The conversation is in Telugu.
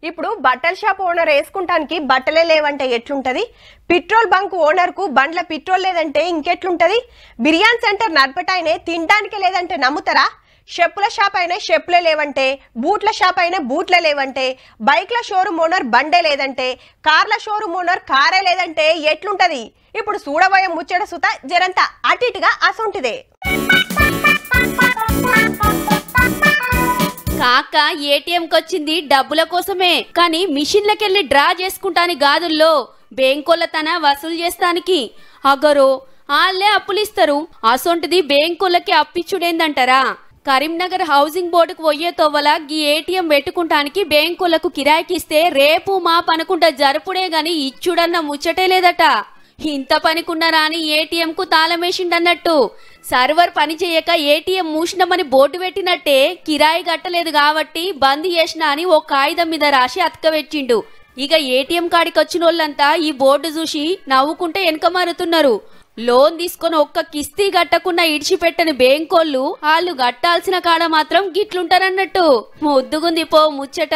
ఇప్పుడు బట్టల షాప్ ఓనర్ వేసుకుంటానికి బట్టలే లేవంటే ఎట్లుంటది? పెట్రోల్ బంక్ ఓనర్ కు బండ్ల పెట్రోల్ లేదంటే ఇంకెట్లుంటది? బిర్యానీ సెంటర్ నడపటాయనే తినడానికి లేదంటే నమ్ముతారా? చెప్పుల షాప్ అయినా చెప్పులే లేవంటే, బూట్ల షాప్ అయినా బూట్లే లేవంటే, బైక్ల షోరూమ్ ఓనర్ బండే లేదంటే, కార్ల షోరూమ్ ఓనర్ కారే లేదంటే ఎట్లుంటది? ఇప్పుడు చూడబోయే ముచ్చట సుత జరంతా అటు ఇటుగా అసొంటిదే. కాక ఏటీఎం కొచ్చింది డబ్బుల కోసమే, కానీ మిషన్లకెళ్ళి డ్రా చేసుకుంటాని గాదుల్లో బ్యాంకోళ్ళ తన వసూలు చేస్తానికి. అగరో ఆళ్లే అప్పులిస్తారు, అసొంటిది బ్యాంకోళ్ళకి అప్పిచ్చుడేందంటారా? కరీంనగర్ హౌసింగ్ బోర్డుకు పోయే తోవల గీ ఏటీఎం పెట్టుకుంటానికి బ్యాంకులకు కిరాయికిస్తే రేపు మా పనుకుంటా జరుపుడే గాని ఇచ్చుడన్న ముచ్చటే లేదట. ఇంత పనికున్నారా అని ఏటీఎం కు తాళమేసిండన్నట్టు. సర్వర్ పని చేయక ఏటీఎం మూసినమని బోర్డు పెట్టినట్టే కిరాయి కట్టలేదు కాబట్టి బంద్ చేసిన అని ఓ కాగితం మీద రాసి అతకబెట్టిండు. ఇక ఏటీఎం కాడికి వచ్చిన వాళ్ళంతా ఈ బోర్డు చూసి నవ్వుకుంటే వెనకమారుతున్నారు. లోన్ తీసుకొని ఒక్క కిస్తీ కట్టకుండా ఇడిచిపెట్టని బ్యాంకోళ్ళు వాళ్ళు కట్టాల్సిన కాడ మాత్రం గిట్లుంటారన్నట్టు. ముద్దుగుంది పో ముచ్చట.